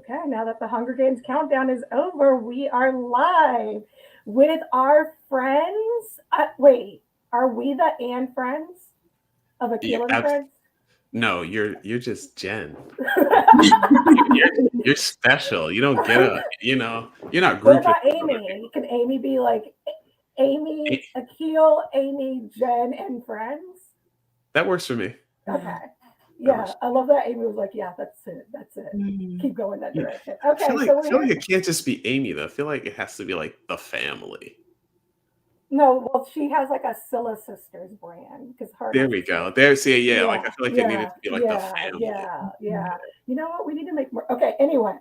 Okay, now that the Hunger Games countdown is over, we are live with our friends. Wait, are we the and friends of Yeah, Akil and friends? no, you're just Jen. You're special. You don't get you're not What grouping about with other Amy? people. Can Amy be like Amy, Eh, Akil, Amy, Jen, and friends? That works for me. Okay. That Yeah, works. I love that Amy was like, yeah, that's it. That's it. Mm. Keep going that Yeah. direction. I feel Okay, like so I we're feel here. like it can't just be Amy though. I feel like it has to be like the family. No, well, she has like a Scylla Sisters brand because her and There her we sister. go. There's yeah. Like Yeah, I feel like it needed yeah, to be like the yeah, family. yeah, yeah. You know what? We need to make more. Okay, anyway.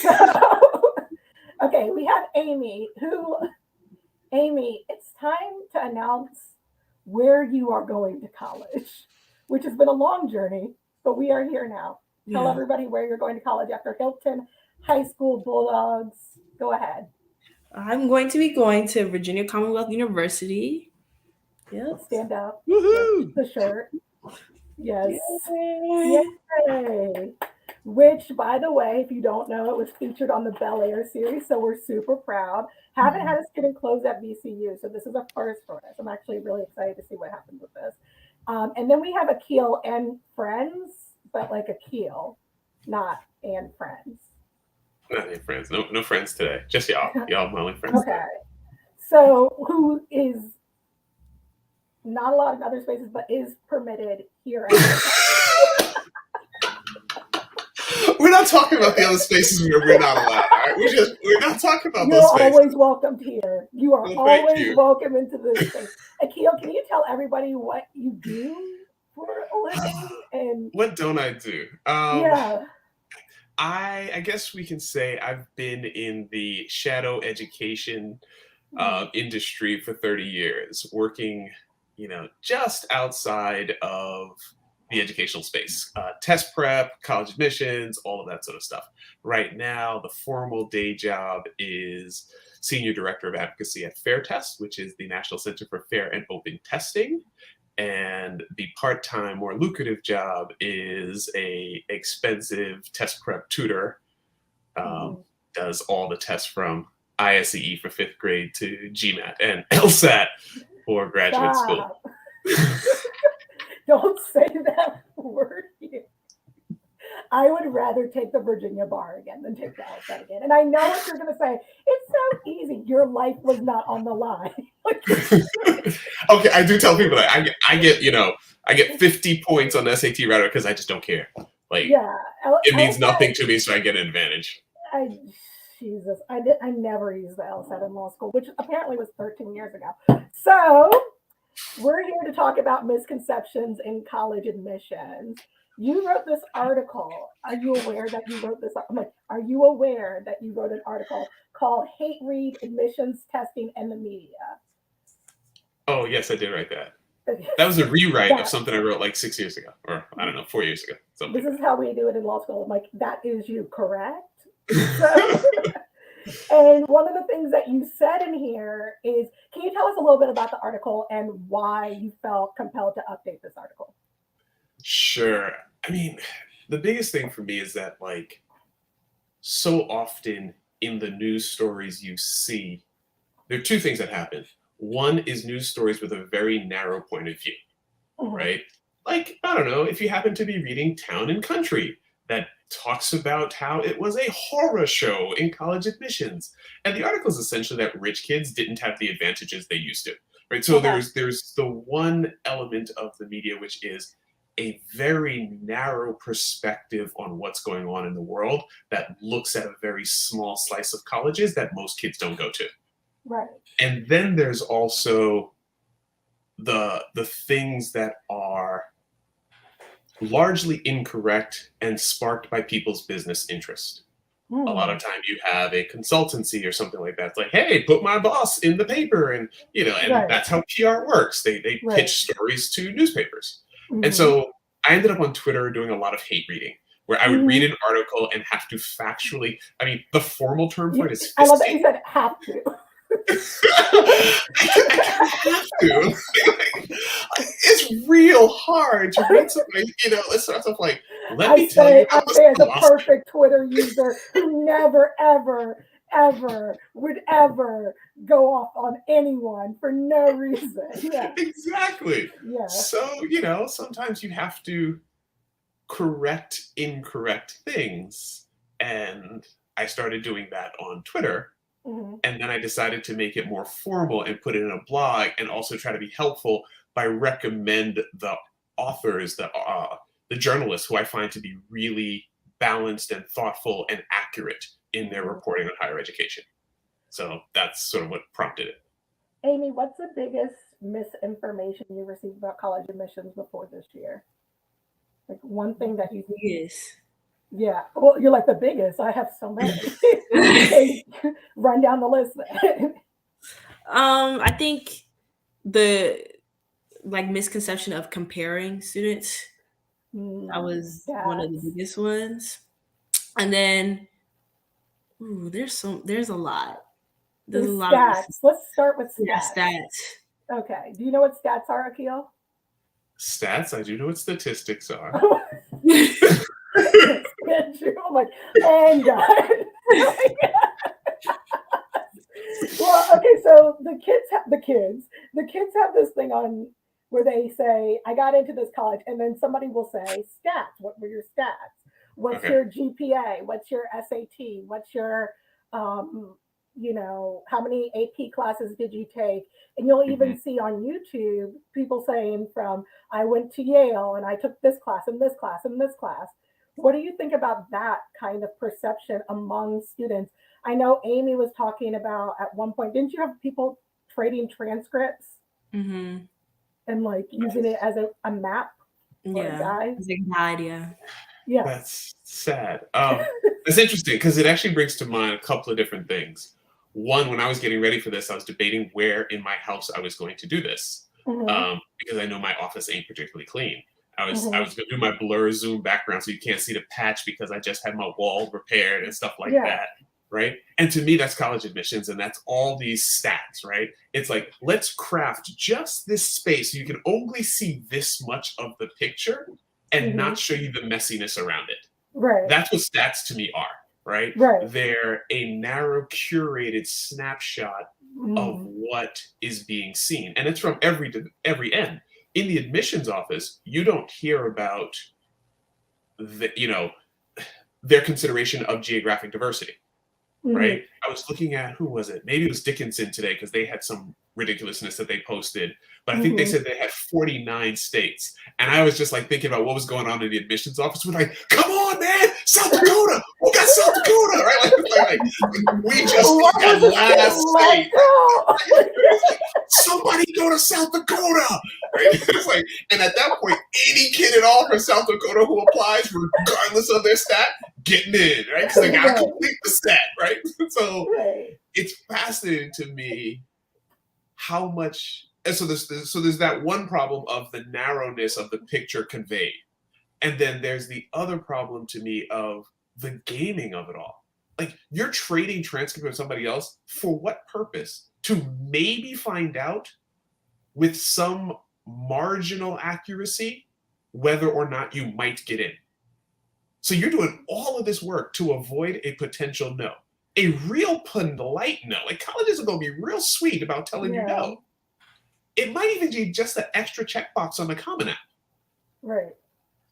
So, okay, we have Amy, Amy, it's time to announce where you are going to college, which has been a long journey, but we are here now. Tell Yeah. everybody where you're going to college after Hilton High School Bulldogs. Go ahead. I'm going to be going to Virginia Commonwealth University. Yes. Stand up. Yes, Woohoo! the shirt. Yes. Yay. Yay. Which, by the way, if you don't know, it was featured on the Bel Air series, so we're super proud. Haven't had a student close at VCU, so this is a first for us. I'm actually really excited to see what happens with this. And then we have Akil and friends, but like Akil, not and friends. Not any friends. No friends today. Just y'all. Y'all my only friends today. Okay. So who is not a lot of other spaces, but is permitted here at We're not talking about the other spaces where we're not allowed. All right, we're not talking about You're those spaces. always welcomed here. You are Well, thank always you. welcome into this space. Akil, can you tell everybody what you do for a living? And What don't I do? yeah, I guess we can say I've been in the shadow education mhm, industry for 30 years, working, just outside of the educational space, test prep, college admissions, all of that sort of stuff. Right now, the formal day job is Senior Director of Advocacy at Fair Test, which is the National Center for Fair and Open Testing. And the part-time, more lucrative job is a expensive test prep tutor. mhm. Does all the tests from ISEE for fifth grade to GMAT and LSAT for graduate school. Stop. Don't say that word here. I would rather take the Virginia bar again than take the LSAT again. And I know what you're going to say. It's so easy. Your life was not on the line. Okay, I do tell people that I get 50 points on the SAT router because I just don't care. Like Yeah, it means LSAT. nothing to me, so I get an advantage. I Jesus, I never used the LSAT in law school, which apparently was 13 years ago. So we're here to talk about misconceptions in college admissions. You wrote this article. Are you aware that you wrote this? I'm like, are you aware that you wrote an article called "Hate Read Admissions Testing and the Media"? Oh yes, I did write that. That was a rewrite Yeah. of something I wrote like 6 years ago, or I don't know, 4 years ago. Something. This is how we do it in law school. I'm like, that is you, correct? So, and one of the things that you said in here is, can you tell us a little bit about the article and why you felt compelled to update this article? Sure. I mean, the biggest thing for me is that like so often in the news stories you see, there are two things that happen. One is news stories with a very narrow point of view, Mhm. right? Like, I don't know, if you happen to be reading Town and Country that talks about how it was a horror show in college admissions. And the article is essentially that rich kids didn't have the advantages they used to. Right. So Okay. there's the one element of the media which is a very narrow perspective on what's going on in the world that looks at a very small slice of colleges that most kids don't go to. Right. And then there's also the things that are largely incorrect and sparked by people's business interest. A lot of time you have a consultancy or something like that. It's like, hey, put my boss in the paper, and Right. that's how PR works. They Right. pitch stories to newspapers. And Mhm. so I ended up on Twitter doing a lot of hate reading, where I would read Mhm. an article and have to factually, I mean, the formal term for it is I love that you fisting. said have to. I kind of have to. It's real hard to read something, it starts off like, Let me tell you I about say as the a philosophy. perfect Twitter user who never, ever, ever would ever go off on anyone for no reason. Yeah, Exactly. yeah. So, sometimes you have to correct incorrect things. And I started doing that on Twitter. Hmm. And then I decided to make it more formal and put it in a blog and also try to be helpful by recommend the authors, the journalists who I find to be really balanced and thoughtful and accurate in their reporting on higher education. So that's sort of what prompted it. Amy, what's the biggest misinformation you received about college admissions before this year? Like one thing that you, Yes. yeah. Well, you're like the biggest. I have so many. Okay, run down the list. I think the misconception of comparing students, that was one of the Stats. biggest ones. And then there's a lot. There's a There's lot of stats. Let's start with yeah, stats. stats. Okay. Do you know what stats are, Akil? Stats, I do know what statistics are. I'm like, and done. Well, okay, so the kids have this thing on where they say, I got into this college, and then somebody will say, stats, what were your stats? What's Okay. your GPA? What's your SAT? What's your how many AP classes did you take? And you'll Hmm. even see on YouTube people saying from I went to Yale and I took this class and this class and this class. What do you think about that kind of perception among students? I know Amy was talking about at one point, didn't you have people trading transcripts Mm-hmm. and like using it as a map or a Yeah. guide? It's like yeah. Yeah. That's sad. That's interesting because it actually brings to mind a couple of different things. One, when I was getting ready for this, I was debating where in my house I was going to do this Hmm. because I know my office ain't particularly clean. I Hmm. was going to do my blur zoom background so you can't see the patch because I just had my wall repaired and stuff like Yeah. that. Right. And to me, that's college admissions and that's all these stats. Right. It's like, let's craft just this space so you can only see this much of the picture and Hmm. not show you the messiness around it. Right. That's what stats to me are, right? Right. They're a narrow, curated snapshot of Mm. what is being seen, and it's from every end. In the admissions office, you don't hear about the their consideration of geographic diversity, Hmm. right? I was looking at who was it? Maybe it was Dickinson today because they had some ridiculousness that they posted. But I think they Hmm. said they had 49 states. And I was just like thinking about what was going on in the admissions office. We're like, come on, man, South Dakota. We got South Dakota, right? We just Why need that was the state last let state. go? It's like, somebody go to South Dakota. Right? It's like, and at that point, any kid at all from South Dakota who applies, regardless of their stat, getting in, right? Because they gotta Right. complete the stat, right? So Right. it's fascinating to me how much. And so there's that one problem of the narrowness of the picture conveyed, and then there's the other problem to me of the gaming of it all. Like you're trading transcript with somebody else for what purpose? To maybe find out with some marginal accuracy whether or not you might get in. So you're doing all of this work to avoid a potential no. A real polite no. Like colleges are going to be real sweet about telling you Yeah. no. It might even be just the extra checkbox on the Common App. Right.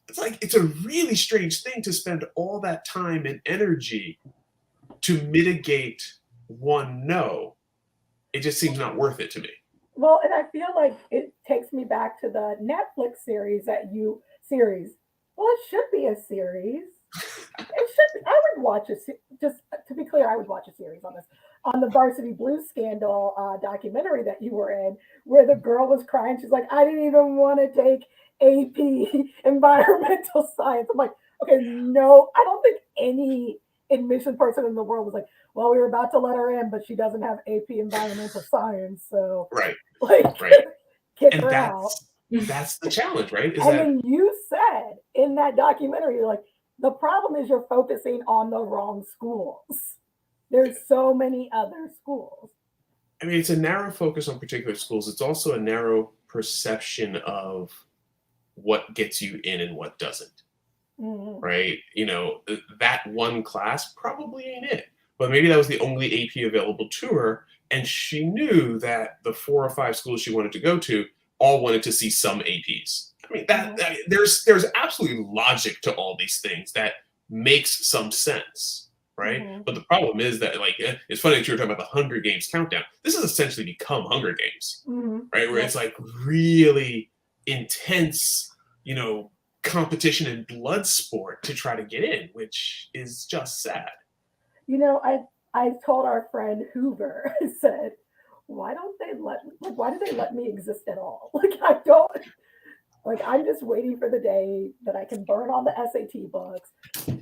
It's like it's a really strange thing to spend all that time and energy to mitigate one no. It just seems not worth it to me. Well, and I feel like it takes me back to the Netflix series. Well, it should be a series. It should be. I would watch just to be clear, I would watch a series on this on the Varsity Blues scandal documentary that you were in, where the girl was crying. She's like, I didn't even want to take AP environmental science. I'm like, okay, no, I don't think any admission person in the world was like, well, we were about to let her in, but she doesn't have AP environmental science, so Right, like right. kick And her out. that's the challenge, right? Is And that then you said in that documentary, you're like, the problem is you're focusing on the wrong schools. There's so many other schools. I mean it's a narrow focus on particular schools. It's also a narrow perception of what gets you in and what doesn't. right? That one class probably ain't it. But maybe that was the only AP available to her. And she knew that the 4 or 5 schools she wanted to go to all wanted to see some APs. I mean, there's absolutely logic to all these things that makes some sense, right? But the problem is that, like, it's funny that you were talking about the Hunger Games countdown. This has essentially become Hunger Games, right? Where it's like really intense, competition and blood sport to try to get in, which is just sad. I told our friend Hoover, I said, why do they let me exist at all? I don't, I'm just waiting for the day that I can burn all the SAT books,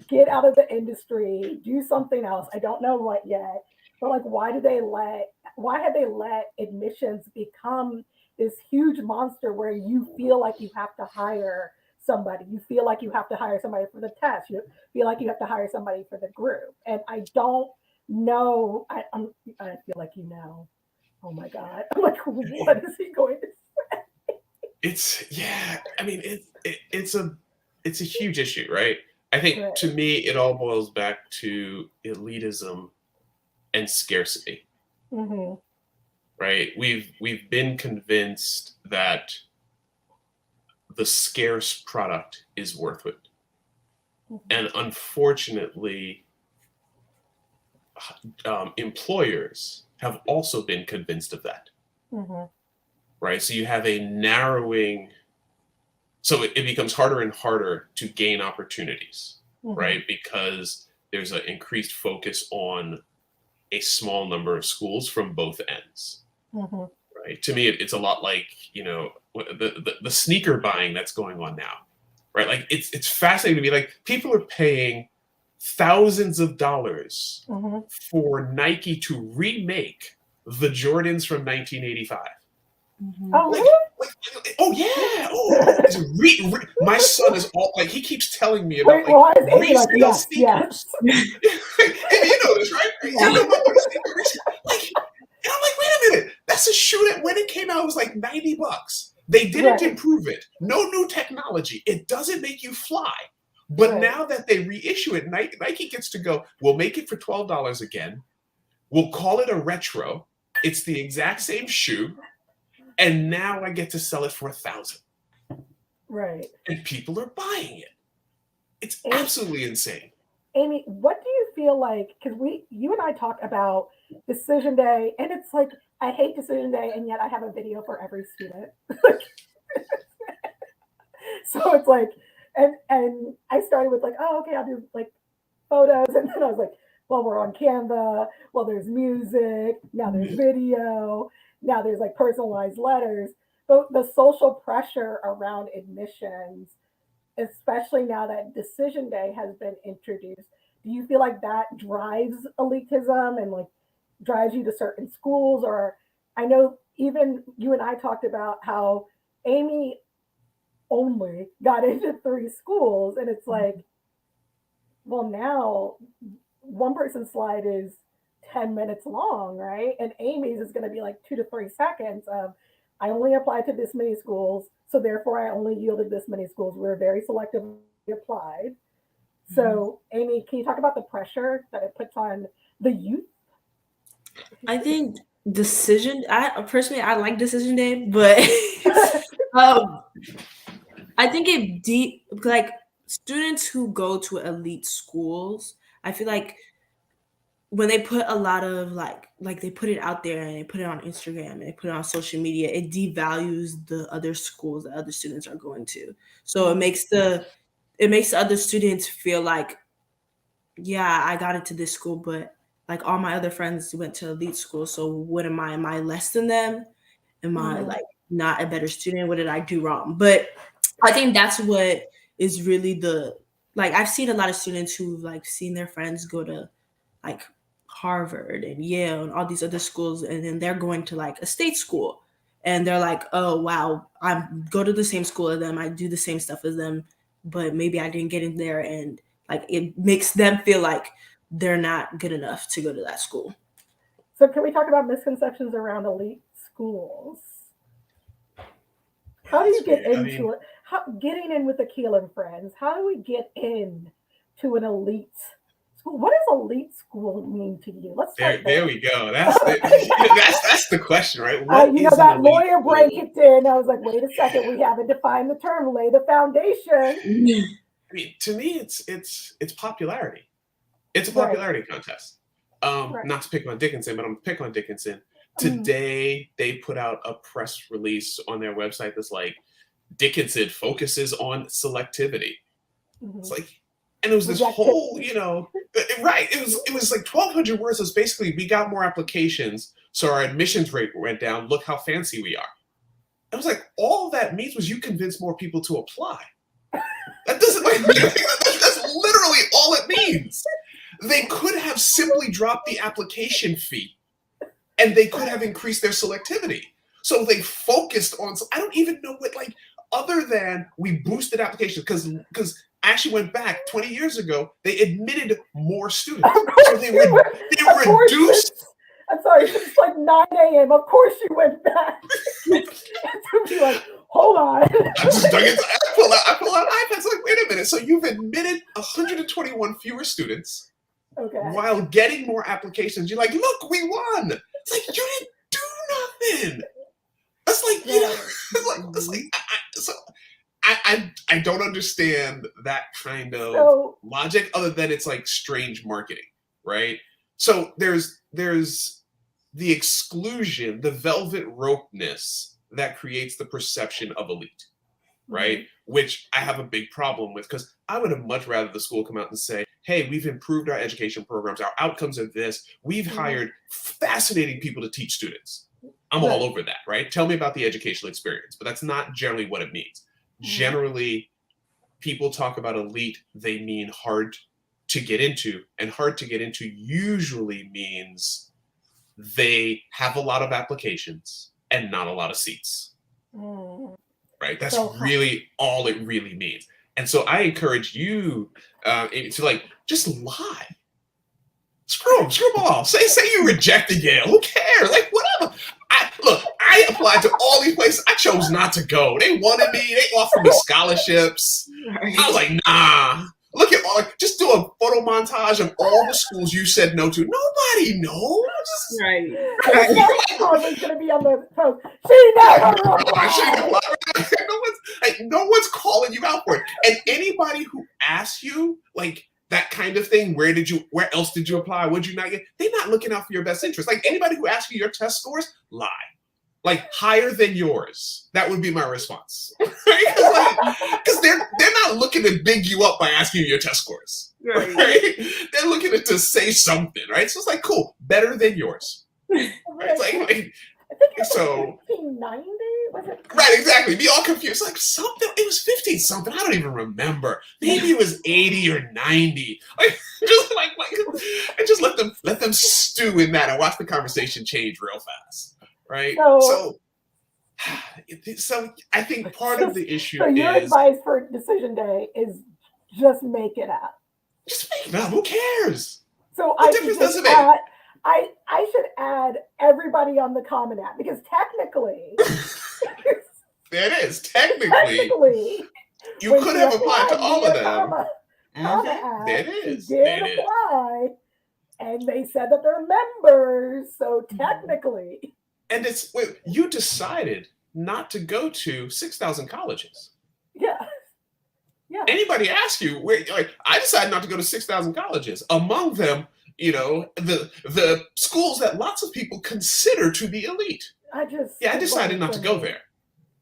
get out of the industry, do something else. I don't know what yet, but why have they let admissions become this huge monster where you feel like you have to hire somebody, you feel like you have to hire somebody for the test, you feel like you have to hire somebody for the group, and I don't know. I feel like oh my god, I'm like, what is he going to say? It's a huge issue, right? I think Right. to me it all boils back to elitism and scarcity, right? We've been convinced that the scarce product is worth it, and unfortunately, employers have also been convinced of that, right? So you have a narrowing, so it becomes harder and harder to gain opportunities, right? Because there's an increased focus on a small number of schools from both ends, right? To me, it's a lot like, the sneaker buying that's going on now, right? Like, it's fascinating to me. Like, people are paying thousands of dollars for Nike to remake the Jordans from 1985. Oh, really? Oh yeah! My son is all like, he keeps telling me about Why is Amy like, resale yes, sneakers. yes. Amy, you know this, right? Yeah. You know my boy's sneakers. And I'm like, wait a minute, that's a shoe that when it came out it was like $90. They didn't improve it. No new technology. It doesn't make you fly. But now that they reissue it, Nike gets to go, we'll make it for $12 again. We'll call it a retro. It's the exact same shoe. And now I get to sell it for $1,000. Right. And people are buying it. It's absolutely insane. Amy, what do you feel like? Because you and I talk about decision day, and it's like, I hate decision day, and yet I have a video for every student. So it's like, and I started with oh, okay, I'll do photos, and then I was like, well, we're on Canva. Well, there's music. Now there's video. Now there's personalized letters. But the social pressure around admissions, especially now that decision day has been introduced, do you feel like that drives elitism and drives you to certain schools? Or I know even you and I talked about how Amy only got into 3 schools, and it's like, well, now one person's slide is 10 minutes long, right? And Amy's is going to be 2 to 3 seconds of, I only applied to this many schools, so therefore I only yielded this many schools. We're very selectively applied. So, Amy, can you talk about the pressure that it puts on the youth? I think I like decision day, but I think students who go to elite schools, I feel like when they put a lot of they put it out there and they put it on Instagram and they put it on social media, it devalues the other schools that other students are going to. So it makes the other students feel like, yeah, I got into this school, but all my other friends went to elite school. So what am I? Am I less than them? Am I not a better student? What did I do wrong? But I think that's what is really I've seen a lot of students who've seen their friends go to Harvard and Yale and all these other schools, and then they're going to a state school, and they're like, oh wow, I go to the same school as them, I do the same stuff as them, but maybe I didn't get in there, and it makes them feel like they're not good enough to go to that school. So can we talk about misconceptions around elite schools? How do you get into it? getting in with Akil and friends, how do we get in to an elite school? What does elite school mean to you? Let's start There there. we go. That's the question, right? What You know, is an that elite lawyer school? brain kicked in. I was like, wait a second, we haven't defined the term. Lay the foundation. I mean, to me, it's popularity. It's a Right. popularity contest. Right. Not to pick on Dickinson, but I'm gonna pick on Dickinson. Mm. Today, they put out a press release on their website that's like, Dickinson focuses on selectivity. It's like, and it was this whole, right? It was like 1,200 words. It was basically, we got more applications, so our admissions rate went down. Look how fancy we are. I was like, all that means was you convinced more people to apply. That doesn't that's literally all it means. They could have simply dropped the application fee, and they could have increased their selectivity. So they focused on. I don't even know what, like, other than we boosted applications, because I actually went back 20 years ago. They admitted more students, so they reduced. I'm sorry, it's like 9 a.m. Of course you went back. To be like, hold on. I pull out iPads. Like, wait a minute. So you've admitted 121 fewer students, while getting more applications. You're like, look, we won. It's like, you didn't do nothing. That's like, I don't understand that kind of logic, other than it's like strange marketing, right? So there's the exclusion, the velvet ropeness that creates the perception of elite, right? Mm-hmm. Which I have a big problem with, because I would have much rather the school come out and say, hey, we've improved our education programs, our outcomes are this, we've hired fascinating people to teach students. I'm all over that, right? Tell me about the educational experience, but that's not generally what it means. Generally, people talk about elite, they mean hard to get into, and hard to get into usually means they have a lot of applications and not a lot of seats. Right? That's really all it really means. And so I encourage you to, like, just lie. Screw them all. Say you rejected Yale. Who cares? Like, whatever. I applied to all these places. I chose not to go. They wanted me. They offered me scholarships. I was like, nah. Look at just do a photo montage of all the schools you said no to. Nobody knows. Right. Carmen's gonna be on the post. She never applied. No one's calling you out for it. And anybody who asks you, like, that kind of thing, where else did you apply? Would you not get? They're not looking out for your best interest. Like, anybody who asks you your test scores, lie. Like, higher than yours. That would be my response. Because they're not looking to big you up by asking you your test scores. Right? They're looking to say something, right? So it's like, cool, better than yours. Right? It's like I think it was so 1590. Was it? Right, exactly. Be all confused. Like, something. It was 15 something. I don't even remember. Maybe it was 80 or 90. And just let them stew in that and watch the conversation change real fast. Right. So I think part of the issue is. Your advice for decision day is just make it up. Just make it up. Who cares? So what difference does it make? I should add everybody on the Common App, because technically. There it is. Technically, you could have applied to all of them. There it is. Did apply, and they said that they're members. So technically. And you decided not to go to 6,000 colleges. Yeah. Anybody ask you, I decided not to go to 6,000 colleges. Among them, the schools that lots of people consider to be elite. I decided not to go there.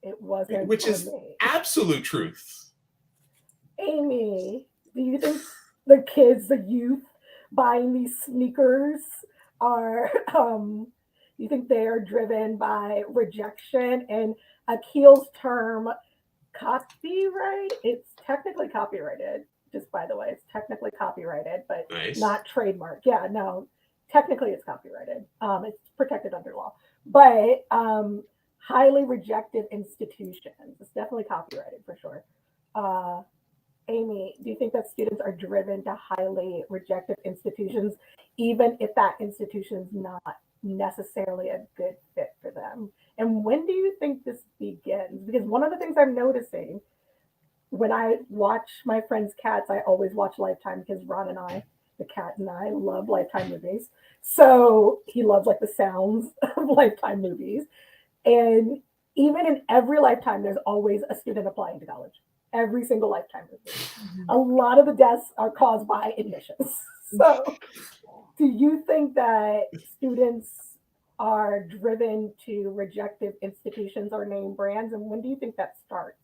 It wasn't. Which is absolute truth. Amy, do you think the kids, the youth buying these sneakers are you think they are driven by rejection and Akil's term copyright? It's technically copyrighted, just by the way. It's technically copyrighted, but not trademarked. Yeah, no, technically it's copyrighted. It's protected under law. But highly rejected institutions. It's definitely copyrighted for sure. Amy, do you think that students are driven to highly rejected institutions, even if that institution's not necessarily a good fit for them? And when do you think this begins? Because one of the things I'm noticing, when I watch my friends' cats, I always watch Lifetime because Ron and I, the cat and I, love Lifetime movies. So he loves like the sounds of Lifetime movies. And even in every Lifetime, there's always a student applying to college. Every single Lifetime movie. A lot of the deaths are caused by admissions. So, do you think that students are driven to rejected institutions or name brands? And when do you think that starts?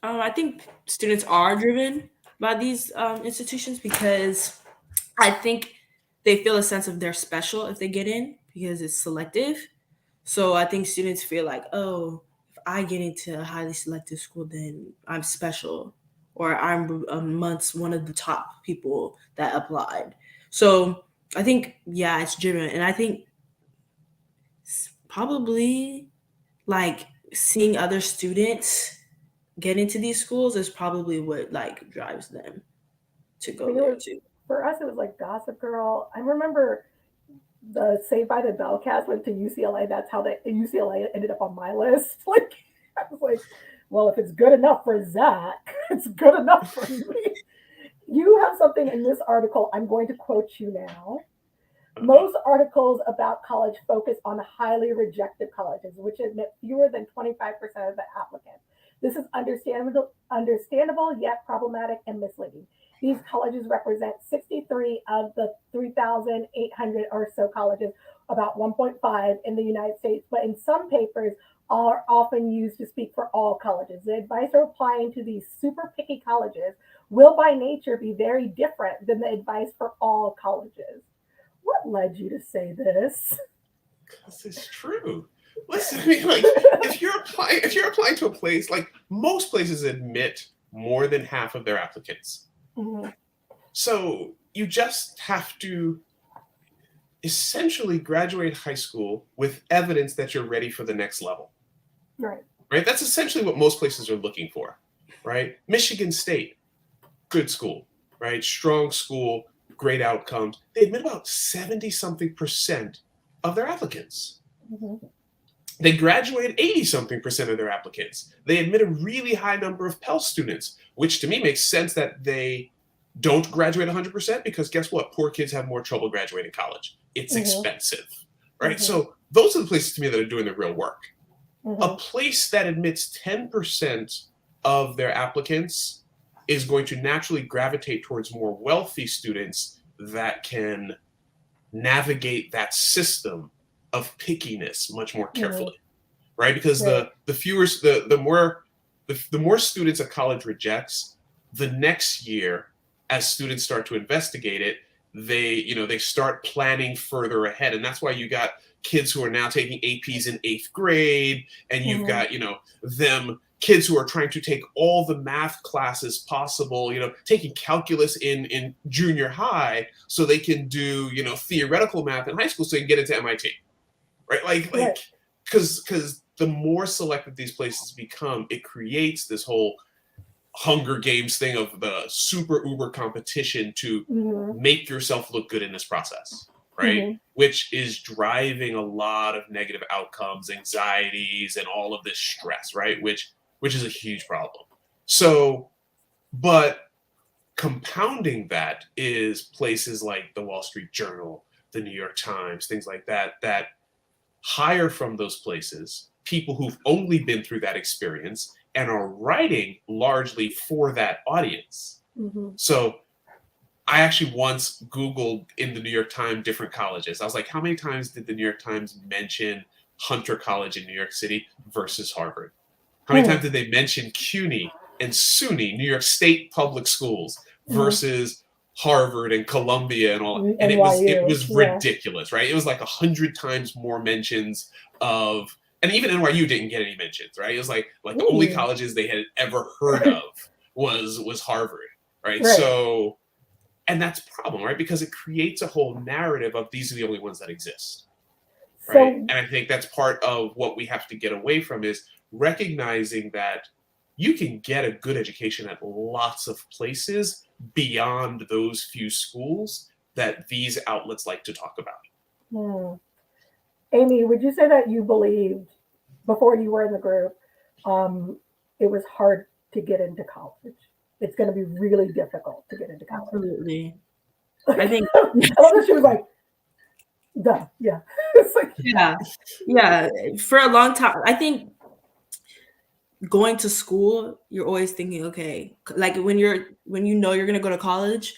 I think students are driven by these institutions because I think they feel a sense of they're special if they get in because it's selective. So I think students feel like, oh, if I get into a highly selective school, then I'm special, or I'm amongst one of the top people that applied. So I think, yeah, it's driven. And I think probably like seeing other students get into these schools is probably what like drives them to I go mean, it there was too. for us. It was like Gossip Girl. I remember the Saved by the Bell cast went to UCLA. That's how they UCLA ended up on my list. Like I was like, well, if it's good enough for Zach, it's good enough for me. You have something in this article. I'm going to quote you now. Uh-huh. Most articles about college focus on highly rejected colleges, which admit fewer than 25% of the applicants. This is understandable yet problematic and misleading. These colleges represent 63 of the 3,800 or so colleges, about 1.5 in the United States, but in some papers are often used to speak for all colleges. The advice for applying to these super picky colleges will by nature be very different than the advice for all colleges. What led you to say this? This is true. Listen, I mean, like, if you're applying to a place, like most places admit more than half of their applicants. Mhm. So you just have to essentially graduate high school with evidence that you're ready for the next level, Right. right? That's essentially what most places are looking for, right? Michigan State, good school, right? Strong school, great outcomes. They admit about 70 something percent of their applicants. Mhm. They graduate 80 something percent of their applicants. They admit a really high number of Pell students, which to me makes sense that they don't graduate 100% because guess what? Poor kids have more trouble graduating college. It's Mhm. expensive, right? Mhm. So those are the places to me that are doing the real work. A Mhm. place that admits 10% of their applicants is going to naturally gravitate towards more wealthy students that can navigate that system of pickiness much more Mhm. carefully, right? Because Right. the fewer the more students a college rejects, the next year, as students start to investigate it, they start planning further ahead, and that's why you got kids who are now taking APs in eighth grade, and you've Mhm. got them kids who are trying to take all the math classes possible, taking calculus in junior high so they can do theoretical math in high school so they can get into MIT, right? Right. Because the more selective these places become, it creates this whole Hunger Games thing of the super uber competition to Mhm. make yourself look good in this process, right? Mhm. Which is driving a lot of negative outcomes, anxieties, and all of this stress, right? Which is a huge problem. So, but compounding that is places like the Wall Street Journal, the New York Times, things like that hire from those places people who've only been through that experience and are writing largely for that audience. Mhm. So I actually once Googled in the New York Times different colleges. I was like, how many times did the New York Times mention Hunter College in New York City versus Harvard? How many times Mhm. did they mention CUNY and SUNY, New York State public schools, Mhm. versus Harvard and Columbia and all? And it NYU. was Yeah. ridiculous, right? It was like 100 times more mentions of, and even NYU didn't get any mentions, right? It was like the only Ooh. colleges they had ever heard of was Harvard, right? Right. So, and that's a problem, right? Because it creates a whole narrative of these are the only ones that exist, right? So And I think that's part of what we have to get away from is recognizing that you can get a good education at lots of places beyond those few schools that these outlets like to talk about. hmm. Amy, would you say that you believed before you were in the group, um, it was hard to get into college. It's going to be really difficult to get into college. Absolutely. I think I love that she was like, duh, yeah. It's like, yeah. For a long time, I think going to school, you're always thinking, okay, like when you know you're gonna go to college,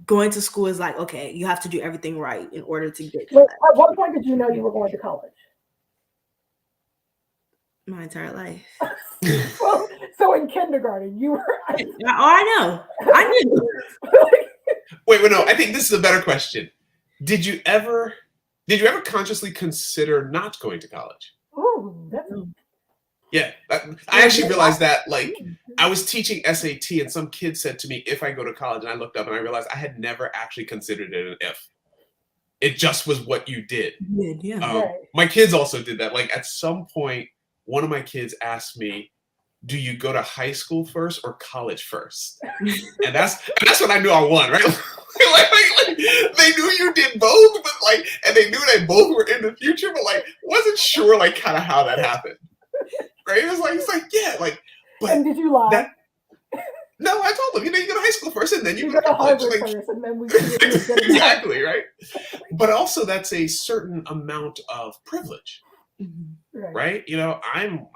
going to school is like, okay, you have to do everything right in order to get to wait, that. at what point did you know you were going to college? My entire life. So in kindergarten, you were. I know. I knew. Wait, no. I think this is a better question. Did you ever consciously consider not going to college? Ooh, that's Yeah, I actually realized that. Like, I was teaching SAT, and some kid said to me, "If I go to college," and I looked up and I realized I had never actually considered it an if. It just was what you did. Yeah. right. My kids also did that. Like, at some point, one of my kids asked me, "Do you go to high school first or college first?" And that's when I knew I won, right? like, they knew you did both, but like, and they knew they both were in the future, but like, wasn't sure like kind of how that happened, right? It's like yeah, like, but And did you lie? that no, I told them, you go to high school first, and then you You go go to to college, Harvard like, first, and then we see if you're good enough. exactly, right? But also, that's a certain amount of privilege. Right? I'm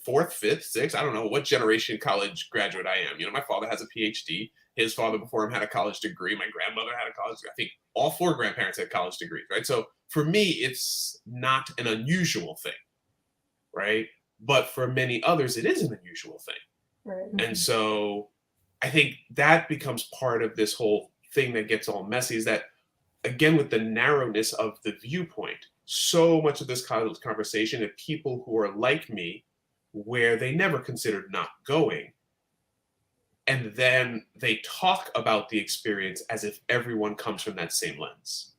fourth, fifth, sixth. I don't know what generation college graduate I am. My father has a PhD. His father before him had a college degree. My grandmother had a college degree. I think all four grandparents had college degrees, right? So for me, it's not an unusual thing, right? But for many others, it is an unusual thing. Right. And so I think that becomes part of this whole thing that gets all messy is that, again, with the narrowness of the viewpoint, so much of this conversation of people who are like me, where they never considered not going, and then they talk about the experience as if everyone comes from that same lens,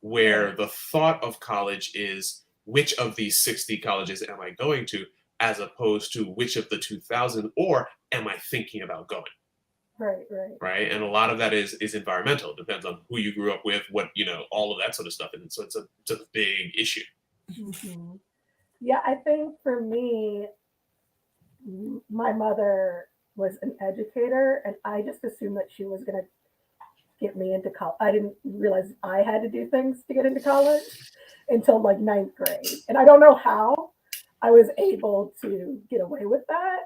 where the thought of college is which of these 60 colleges am I going to, as opposed to which of the 2,000, or am I thinking about going? Right. And a lot of that is environmental. It depends on who you grew up with, what, all of that sort of stuff. And so it's a big issue. Mm-hmm. Yeah, I think for me, my mother was an educator, and I just assumed that she was going to get me into college. I didn't realize I had to do things to get into college until like ninth grade. And I don't know how I was able to get away with that.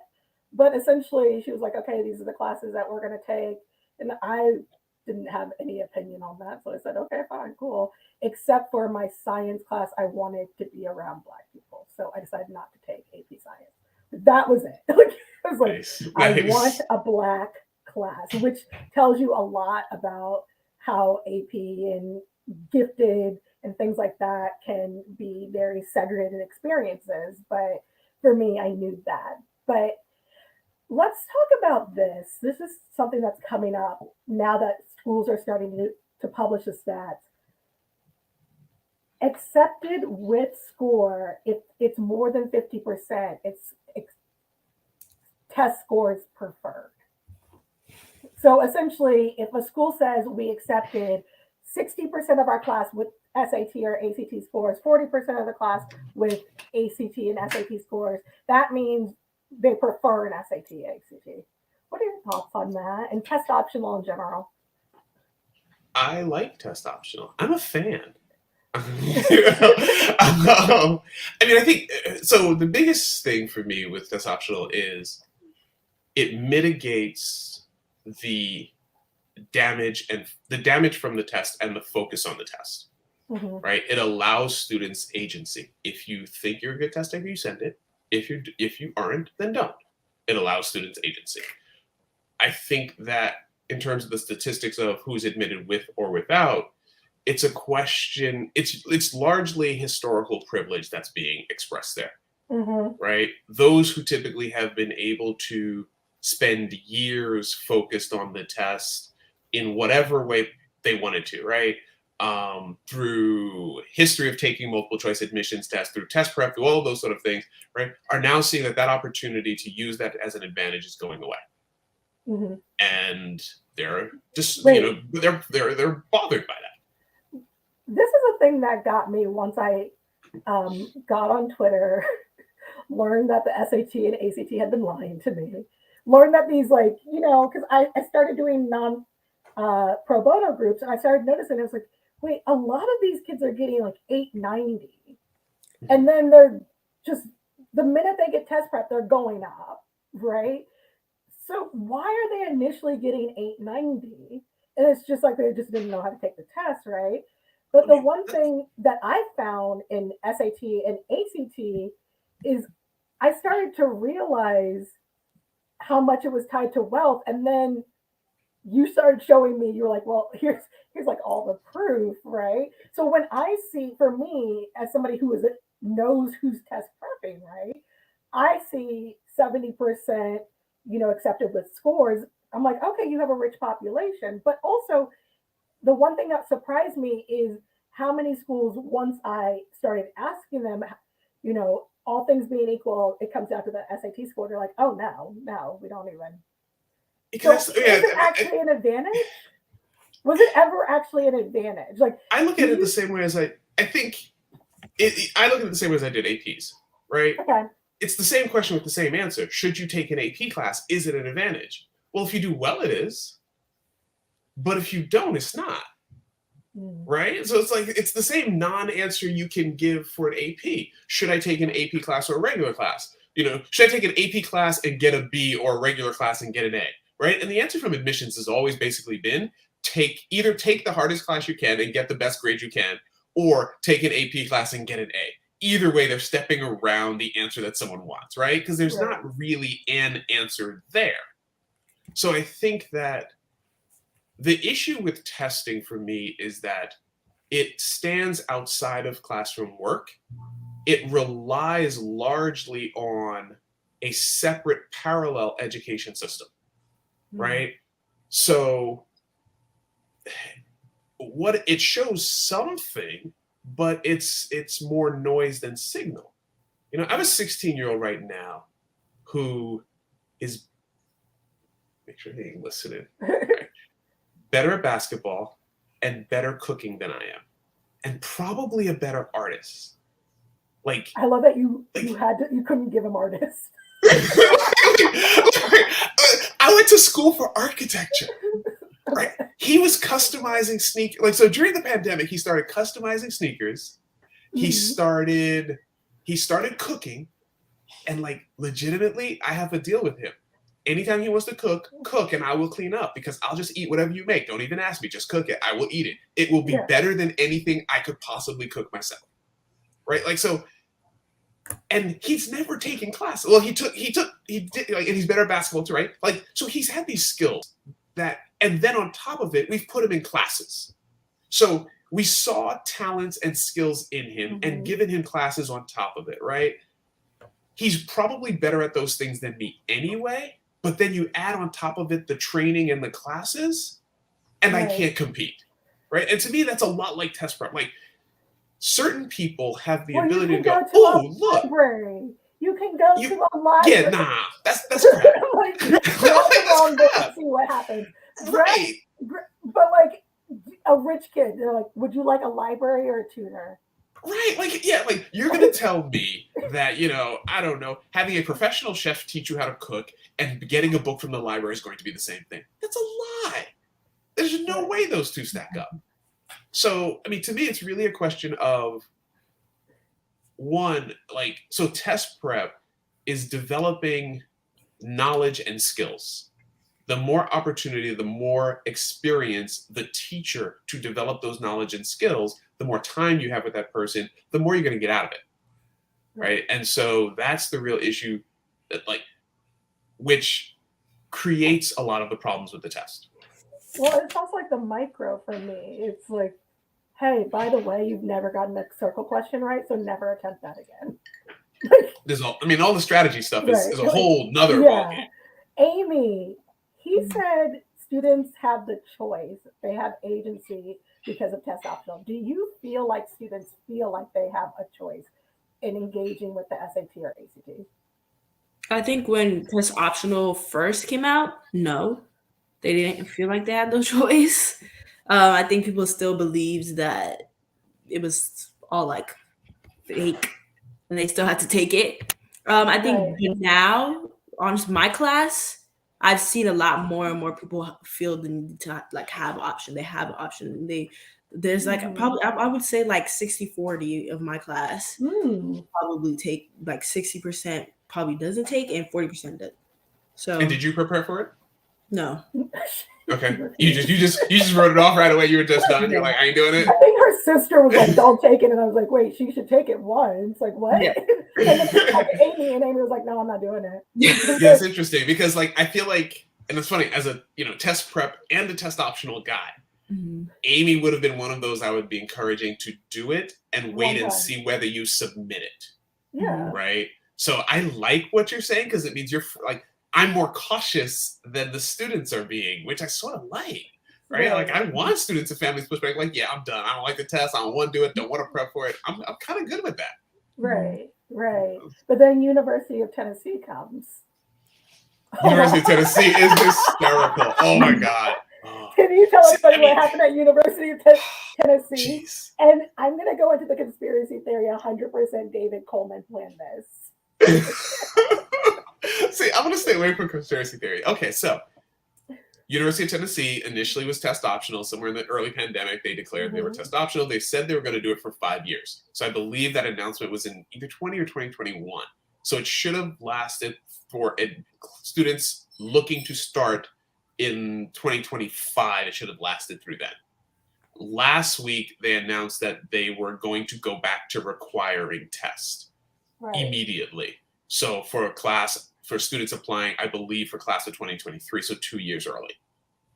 But essentially, she was like, okay, these are the classes that we're going to take. And I didn't have any opinion on that. So I said, okay, fine, cool. Except for my science class, I wanted to be around Black people. So I decided not to take AP Science. That was it. I was like, Nice. I want a Black class, which tells you a lot about how AP and gifted and things like that can be very segregated experiences. But for me, I knew that. But let's talk about this. This is something that's coming up now that schools are starting to publish the stats. Accepted with score, if it's more than 50%, it's test scores preferred. So essentially, if a school says we accepted 60% of our class with SAT or ACT scores, 40% of the class with ACT and SAT scores, that means they prefer an SAT, ACT. What are your thoughts on that? And test optional in general? I like test optional. I'm a fan. I think so. The biggest thing for me with test optional is it mitigates the damage from the test and the focus on the test. Mm-hmm. Right? It allows students agency. If you think you're a good test taker, you send it. If you aren't, then don't. It allows students agency. I think that in terms of the statistics of who's admitted with or without, it's a question. It's largely historical privilege that's being expressed there, right? Those who typically have been able to spend years focused on the test in whatever way they wanted to, right? Through history of taking multiple choice admissions tests, through test prep, through all of those sort of things, right? Are now seeing that opportunity to use that as an advantage is going away, and they're just they're bothered by that. This is a thing that got me once I got on Twitter learned that the SAT and ACT had been lying to me, learned that these, like, because I started doing non pro bono groups, and I started noticing, it was like, wait, a lot of these kids are getting like 890, and then they're just, the minute they get test prep, they're going up, right? So why are they initially getting 890? And it's just like they just didn't know how to take the test, right? But I the mean, one thing that I found in SAT and ACT is I started to realize how much it was tied to wealth. And then you started showing me, you're like, well, here's like all the proof, right? So when I see, for me, as somebody who is knows who's test prepping, right? I see 70%, accepted with scores. I'm like, okay, you have a rich population. But also, the one thing that surprised me is how many schools, once I started asking them, all things being equal, it comes down to the SAT score. They're like, oh, no, we don't even. because So that's, yeah, is it actually an advantage? Was it ever actually an advantage? Like, I look do at it the you? same way as I think I look at it the same way as I did APs, right? Okay. It's the same question with the same answer. Should you take an AP class? Is it an advantage? Well, if you do well, it is. But if you don't, it's not. Mm. Right? So it's like it's the same non-answer you can give for an AP. Should I take an AP class or a regular class? Should I take an AP class and get a B or a regular class and get an A? Right? And the answer from admissions has always basically been either take the hardest class you can and get the best grade you can, or take an AP class and get an A. Either way, they're stepping around the answer that someone wants, right? Because there's Right. not really an answer there. So I think that the issue with testing for me is that it stands outside of classroom work. It relies largely on a separate parallel education system, Mm. right? So what it shows something, but it's more noise than signal. I have a 16-year-old right now who is, make sure they listening, right, better at basketball and better cooking than I am, and probably a better artist. Like, I love that you couldn't give him artists. I went to school for architecture, right? He was customizing sneakers. Like, so during the pandemic, he started customizing sneakers. He started cooking, and like legitimately, I have a deal with him. Anytime he wants to cook, and I will clean up because I'll just eat whatever you make. Don't even ask me, just cook it. I will eat it. It will be better than anything I could possibly cook myself. Right? Like, so, and he's never taken classes. Well, he did, like, and he's better at basketball too, right? Like, so he's had these skills and then on top of it, we've put him in classes. So we saw talents and skills in him and given him classes on top of it, right? He's probably better at those things than me anyway, but then you add on top of it the training and the classes, and I can't compete, right? And to me, that's a lot like test prep. Like, certain people have the ability to go, oh, look. Library. You can go to the library. Yeah, nah, that's crap. Like, grab the wrong book and see what happens. Right. But like a rich kid, they're like, would you like a library or a tutor? Right, like, yeah, like, you're gonna tell me that, I don't know, having a professional chef teach you how to cook and getting a book from the library is going to be the same thing. That's a lie. There's no way those two stack up. So, I mean, to me, it's really a question of, one, like, so test prep is developing knowledge and skills. The more opportunity, the more experience the teacher to develop those knowledge and skills, the more time you have with that person, the more you're going to get out of it. Right. And so that's the real issue that, like, which creates a lot of the problems with the test. Well, it's also like the micro for me. It's like, hey, by the way, you've never gotten a circle question right, so never attempt that again. There's all the strategy stuff is a whole nother ballgame. Amy, he said students have the choice. They have agency because of test optional. Do you feel like students feel like they have a choice in engaging with the SAT or ACT? I think when test optional first came out, no, they didn't feel like they had no choice. I think people still believed that it was all like fake and they still had to take it. I think Right. now, honestly, my class, I've seen a lot more and more people feel the need to like have option. They have an option. And there's like Mhm. probably I would say like 60-40 of my class Mm. probably take like 60% probably doesn't take and 40% does. And So did you prepare for it? no. Okay. She refused. You just wrote it off right away. You were just done. You're Yeah. like, I ain't doing it. I think her sister was like, "Don't take it," and I was like, "Wait, she should take it once." Like what? Yeah. And then she talked to Amy, and Amy was like, "No, I'm not doing it." Yeah, it's interesting because like I feel like, and it's funny, as a test prep and a test optional guy, Mhm. Amy would have been one of those I would be encouraging to do it and One wait and time. see whether you submit it, Yeah. right? So I like what you're saying because it means you're like, I'm more cautious than the students are being, which I sort of like, right? Like Right. I want students and families pushback, like, yeah, I'm done. I don't like the test. I don't want to do it. Don't want to prep for it. I'm kind of good with that. Mhm. Right. Right. But then University of Tennessee comes. University of Tennessee is hysterical. Oh my god. Oh. Can you tell See, everybody I what mean, happened at University of Tennessee? jeez. And I'm going to go into the conspiracy theory 100% David Coleman planned this. See, I'm gonna stay away from conspiracy theory. Okay, so University of Tennessee initially was test optional. Somewhere in the early pandemic, they declared they were Mm-hmm. test optional. They said they were going to do it for 5 years. So I believe that announcement was in either 20 or 2021. So it should have lasted for students looking to start in 2025. It should have lasted through then. Last week, they announced that they were going to go back to requiring tests Right. immediately. So for students applying, I believe for class of 2023, so 2 years early.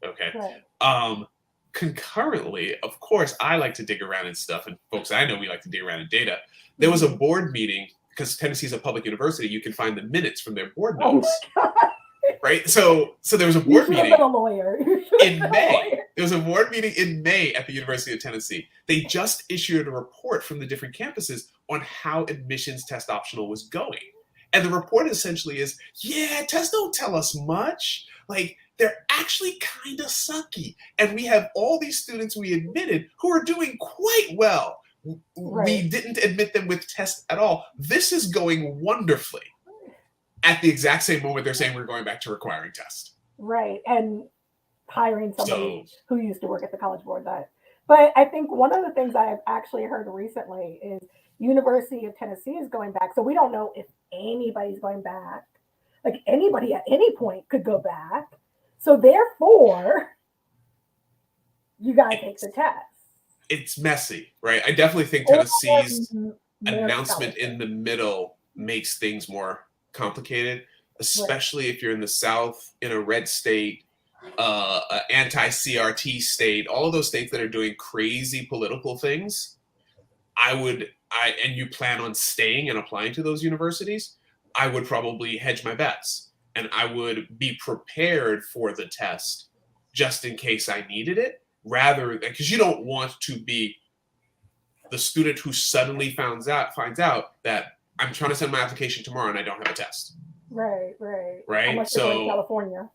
Okay. Right. Concurrently, of course, I like to dig around in stuff, and folks, I know we like to dig around in data. There was a Mm-hmm. board meeting because Tennessee's a public university. You can find the minutes from their board Oh notes, my God. right? So there was a You board should have meeting been a lawyer. You should have in been a May. lawyer. There was a board meeting in May at the University of Tennessee. They just issued a report from the different campuses on how admissions test optional was going. And the report essentially is, yeah, tests don't tell us much. Like, they're actually kind of sucky. And we have all these students we admitted who are doing quite well. Right. We didn't admit them with tests at all. This is going wonderfully. At the exact same moment, they're saying we're going back to requiring tests. Right. And hiring So, somebody who used to work at the College Board. But I think one of the things I have actually heard recently is University of Tennessee is going back. So we don't know if anybody's going back. Like anybody at any point could go back. So therefore, you got to take the test. it's messy, right? I definitely think Or Tennessee's more announcement in scholarships. the middle makes things more complicated, Right. especially if you're in the South, in a red state, an anti-CRT state, all of those states that are doing crazy political things. And you plan on staying and applying to those universities, I would probably hedge my bets and I would be prepared for the test just in case I needed it, rather because you don't want to be the student who suddenly finds out that I'm trying to send my application tomorrow and I don't have a test. Right. Right. Right. Unless you're going to So California.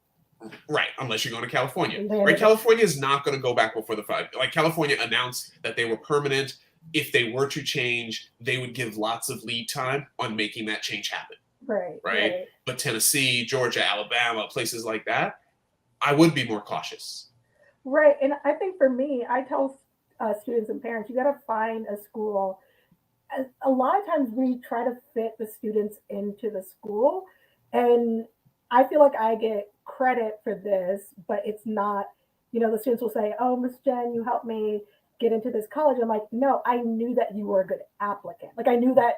right, unless you're going to California. Right. Landed. California is not going to go back before the 5. Like California announced that they were permanent. If they were to change, they would give lots of lead time on making that change happen. Right. Right. Right. But Tennessee, Georgia, Alabama, places like that, I would be more cautious. Right. And I think for me, I tell students and parents, you got to find a school. A lot of times we try to fit the students into the school. And I feel like I get credit for this, but it's not, the students will say, "Oh, Miss Jen, you helped me get into this college." I'm like, "No, I knew that you were a good applicant. Like I knew that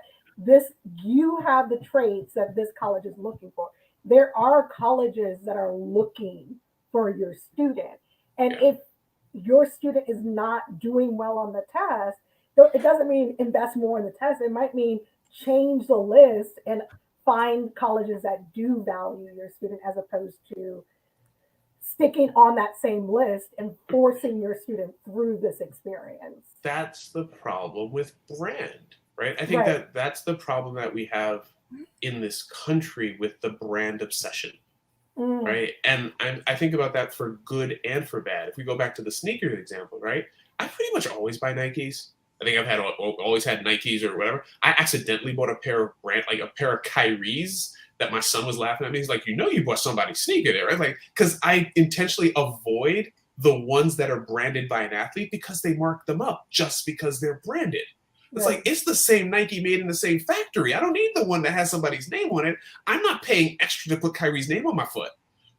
you have the traits that this college is looking for. There are colleges that are looking for your student. And Yeah. if your student is not doing well on the test, it doesn't mean invest more in the test. It might mean change the list and find colleges that do value your student as opposed to sticking on that same list and forcing your student through this experience." That's the problem with brand, right? I think Right. that's the problem that we have in this country with the brand obsession. Mm, Right? And I think about that for good and for bad. If we go back to the sneaker example, right? I pretty much always buy Nikes. think I've always had Nikes or whatever. I accidentally bought a pair of Kyries that my son was laughing at me. He's like, you bought somebody's sneaker there, right? Like, because I intentionally avoid the ones that are branded by an athlete because they mark them up just because they're branded. It's like, it's the same Nike made in the same factory. I don't need the one that has somebody's name on it. I'm not paying extra to put Kyrie's name on my foot,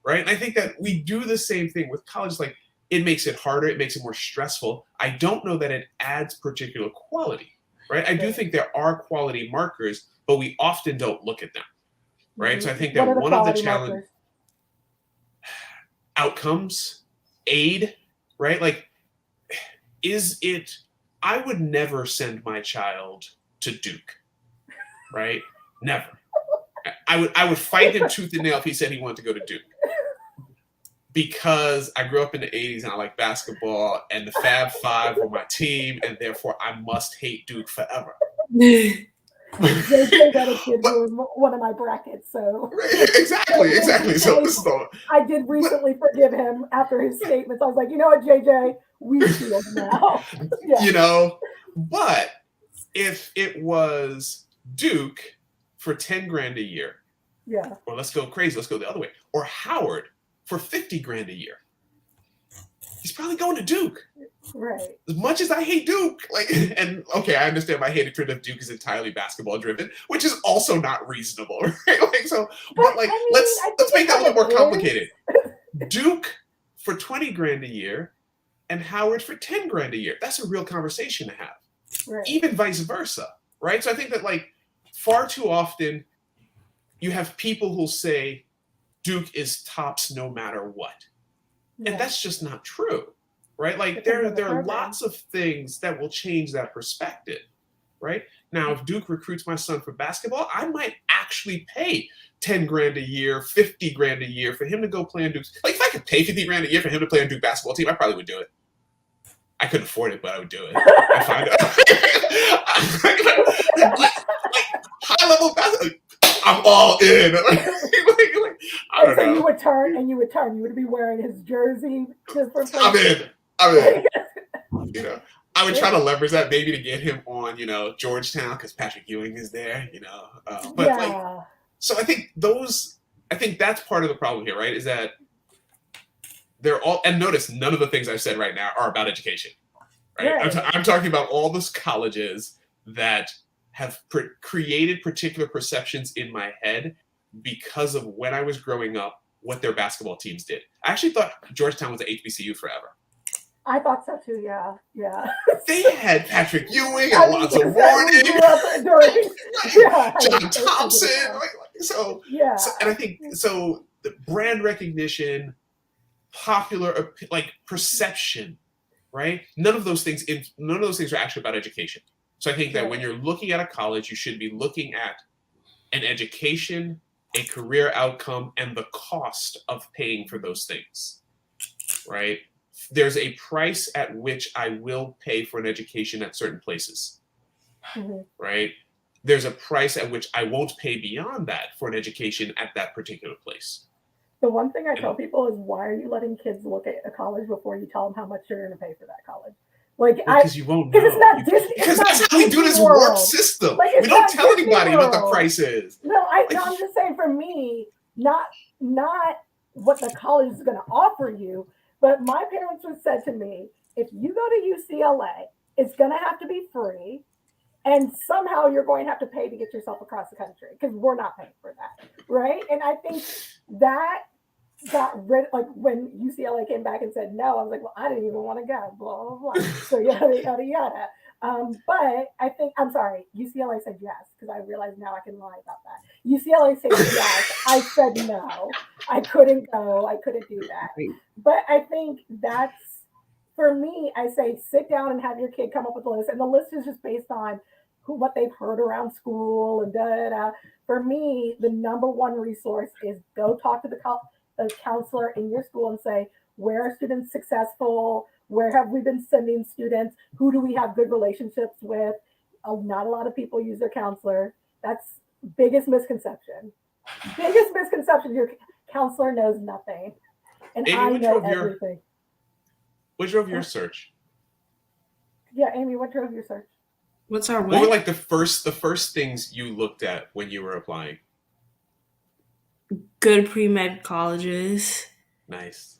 right? And I think that we do the same thing with college. Like, it makes it harder. It makes it more stressful. I don't know that it adds particular quality, right? I do think there are quality markers, but we often don't look at them, right? So I think that one of the challenges, outcomes, aid, right? Like, I would never send my child to Duke, right? Never. I would fight him tooth and nail if he said he wanted to go to Duke. Because I grew up in the 80s and I like basketball, and the Fab Five were my team, and therefore I must hate Duke forever. JJ got a kid who was one of my brackets, so exactly. So I did recently forgive him after his statements. I was like, you know what, JJ, we feel now. But if it was Duke for 10 grand a year, or let's go crazy, let's go the other way, or Howard for 50 grand a year, he's probably going to Duke. Right. As much as I hate Duke, I understand my hatred of Duke is entirely basketball driven, which is also not reasonable, right? Let's make that a little more complicated. Duke for 20 grand a year and Howard for 10 grand a year. That's a real conversation to have. Right. Even vice versa, right? So I think that far too often you have people who'll say Duke is tops no matter what. Yeah. And that's just not true, right? Like there are lots of things that will change that perspective, right? Now, if Duke recruits my son for basketball, I might actually pay 10 grand a year, 50 grand a year for him to go play on Duke's. Like if I could pay 50 grand a year for him to play on Duke basketball team, I probably would do it. I couldn't afford it, but I would do it. I find high level basketball, I'm all in. I don't know. You would be wearing his jersey. I'm in. I would try to leverage that maybe to get him on, Georgetown because Patrick Ewing is there, so I think that's part of the problem here, right? Is that they're all, and notice none of the things I've said right now are about education, right? I'm talking about all those colleges that have created particular perceptions in my head because of when I was growing up, what their basketball teams did. I actually thought Georgetown was an HBCU forever. I thought so too, yeah. They had Patrick Ewing and Alonzo Mourning, John Thompson. And I think, the brand recognition, popular, perception, right? None of those things are actually about education. So I think that when you're looking at a college, you should be looking at an education, a career outcome, and the cost of paying for those things, right? There's a price at which I will pay for an education at certain places, right? There's a price at which I won't pay beyond that for an education at that particular place. The one thing I tell people is, why are you letting kids look at a college before you tell them how much you're going to pay for that college? Because you won't know. It's not Disney. Because that's how we do this warped system. We don't tell anybody what the price is. No, I'm just saying, for me, not what the college is going to offer you, but my parents would said to me, if you go to UCLA, it's going to have to be free, and somehow you're going to have to pay to get yourself across the country because we're not paying for that, right? And I think that got rid, when UCLA came back and said no, I was like, well, I didn't even want to go, blah, blah, blah. So yada. But I think, I'm sorry, UCLA said yes, because I realized now I can lie about that. UCLA said yes, I said no. I couldn't go, I couldn't do that. But I think that's, for me, I say sit down and have your kid come up with a list. And the list is just based on what they've heard around school and da-da-da. For me, the number one resource is go talk to the counselor in your school and say, where are students successful? Where have we been sending students? Who do we have good relationships with? Not a lot of people use their counselor. That's biggest misconception. Biggest misconception, your counselor knows nothing. And Amy, I know everything. What drove your search? Yeah, Amy, what drove your search? What's our What were what? like the first things you looked at when you were applying? Good pre-med colleges. Nice.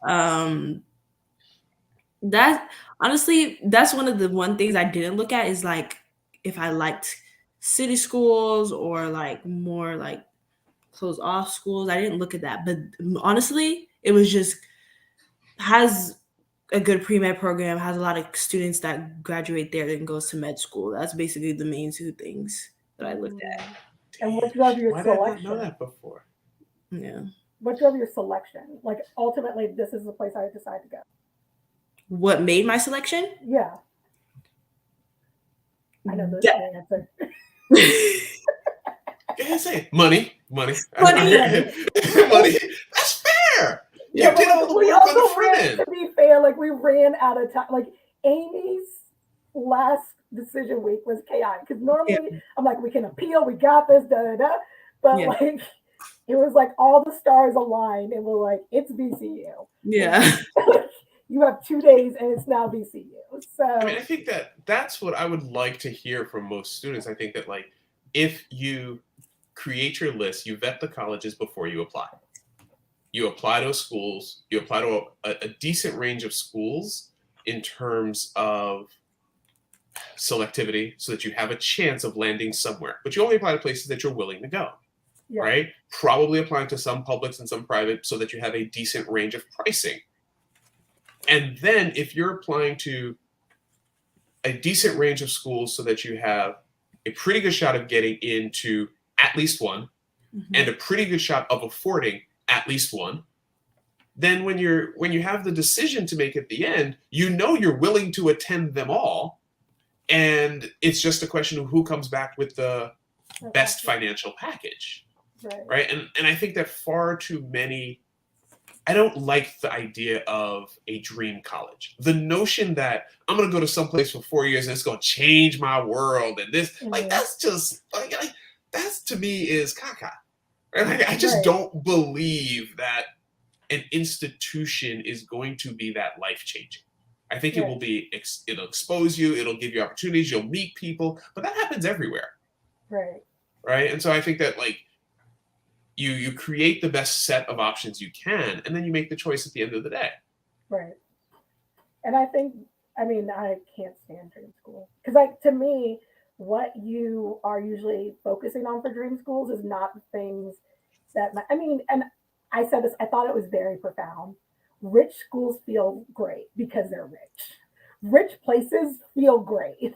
That honestly, that's one things I didn't look at is like if I liked city schools or like more like closed off schools. I didn't look at that, but honestly, it was just has a good pre-med program, has a lot of students that graduate there and goes to med school. That's basically the main two things that I looked at. And Dang. what drove your Why did I not know selection? that before? Yeah. What drove your selection? Like ultimately, this is the place I decided to go. What made my selection? Yeah, I know the That- answer. Yeah, say it. Money. Money. Money. That's fair. Yeah, You but did all like, the we work on the also front ran. end. To be fair, like we ran out of time. Like Amy's last decision week was chaotic because Yeah. normally I'm like, we can appeal, we got this, da da da. But Yeah. like, it was like all the stars aligned, and we're like, it's VCU. Yeah. You have 2 days, and it's now VCU. I mean, So I think that that's what I would like to hear from most students. I think that like if you create your list, you vet the colleges before you apply. You apply to schools, you apply to a decent range of schools in terms of selectivity so that you have a chance of landing somewhere. But you only apply to places that you're willing to go, yeah, right? Probably applying to some publics and some private so that you have a decent range of pricing. And then if you're applying to a decent range of schools so that you have a pretty good shot of getting into at least one and a pretty good shot of affording at least one, then when you have the decision to make at the end, you know you're willing to attend them all, and it's just a question of who comes back with the best financial package, right? And I think that far too many, I don't like the idea of a dream college. The notion that I'm going to go to some place for 4 years and it's going to change my world and this, like, that's just, like that's to me is caca. Right? Like, I just don't believe that an institution is going to be that life-changing. I think it will be, it'll expose you, it'll give you opportunities, you'll meet people, but that happens everywhere. Right? And so I think that, like, you create the best set of options you can, and then you make the choice at the end of the day. Right. And I think, I mean, I can't stand dream school because, like, to me, what you are usually focusing on for dream schools is not the things that, I mean, and I said this, I thought it was very profound. Rich schools feel great because they're rich. Rich places feel great,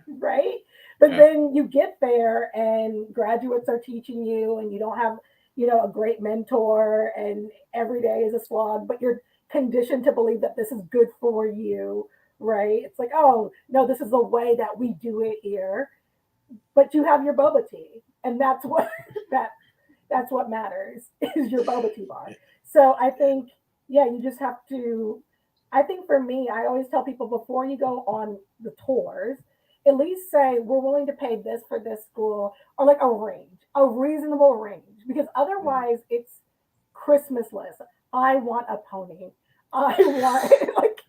right? But then you get there and graduates are teaching you and you don't have, a great mentor and every day is a slog, but you're conditioned to believe that this is good for you, right? It's like, oh, no, this is the way that we do it here. But you have your boba tea, and that's what that's what matters is your boba tea bar. So I think, yeah, you just have to. I think for me, I always tell people before you go on the tours, at least say we're willing to pay this for this school, or like a reasonable range, because otherwise it's Christmas list. I want a pony. I want like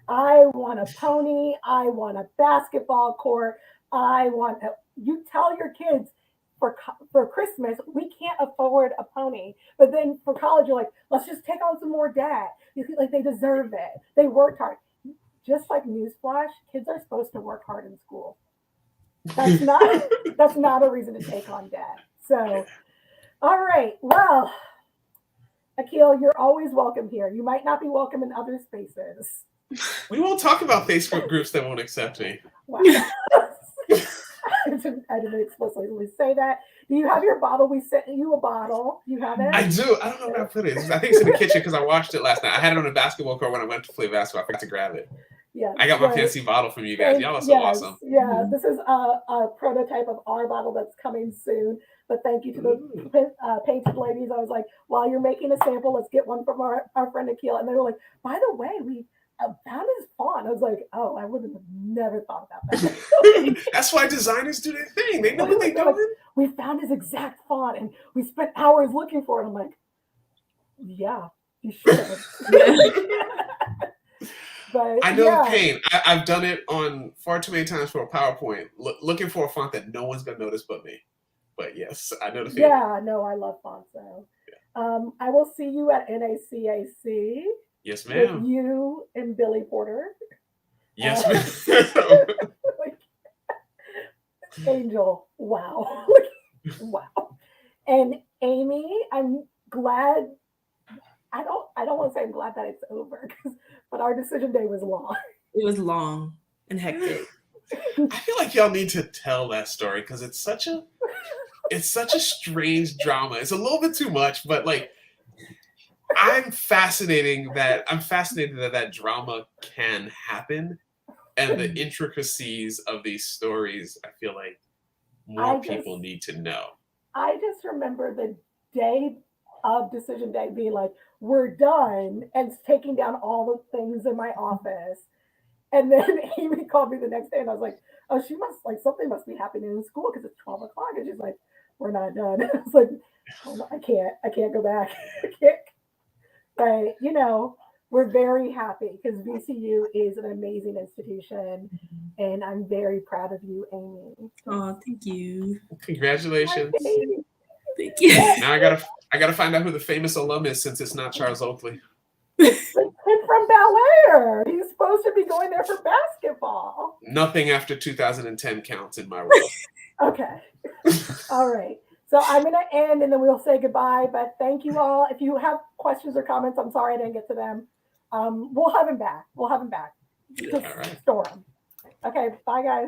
I want a pony. I want a basketball court. You tell your kids for Christmas we can't afford a pony, but then for college you're like, let's just take on some more debt. Like they deserve it. They worked hard. Just like newsflash, kids are supposed to work hard in school. That's not that's not a reason to take on debt. So, all right. Well, Akil, you're always welcome here. You might not be welcome in other spaces. We won't talk about Facebook groups that won't accept me. Wow. I didn't explicitly say that. Do you have your bottle? We sent you a bottle. Do you have it? I do. I don't know where I put it. I think it's in the kitchen because I washed it last night. I had it on a basketball court when I went to play basketball. I forgot to grab it. Yeah, I got my fancy bottle from you guys. Y'all are so awesome. Yeah, this is a prototype of our bottle that's coming soon. But thank you to the painted ladies. I was like, while you're making a sample, let's get one from our friend Akil. And they were like, by the way, we found his font. I was like, oh, I would have never thought about that. That's why designers do their thing. They know what they're doing. Like, we found his exact font and we spent hours looking for it. I'm like, yeah, you should have. But I know yeah, the pain. I've done it on far too many times for a PowerPoint, looking for a font that no one's gonna notice but me. But yes, I know the feeling. yeah, no, I love Fonzo. I will see you at NACAC Yes, with ma'am. you and Billy Porter. Yes, Uh, ma'am. like, Angel, wow. Wow. And Amy, I'm glad. I don't want to say I'm glad that it's over, but our decision day was long. It was long and hectic. I feel like y'all need to tell that story because it's such a strange drama. It's a little bit too much, but like I'm fascinated that that drama can happen and the intricacies of these stories. I feel like more I just people need to know. I just remember the day of decision day being like, we're done, and taking down all the things in my office. And then Amy called me the next day and I was like, oh, she must like something must be happening in school because it's 12 o'clock. And she's like, we're not done. I was like, oh, no, I can't go back. I can't. But we're very happy because VCU is an amazing institution, and I'm very proud of you, Amy. Oh, thank you. Congratulations. Thank you. Now I gotta find out who the famous alum is since it's not Charles Oakley. It's the kid from Bel Air. He's supposed to be going there for basketball. Nothing after 2010 counts in my world. Okay. All right. So I'm going to end and then we'll say goodbye. But thank you all. If you have questions or comments, I'm sorry I didn't get to them. We'll have him back. Just All right. store them. Okay. Bye, guys.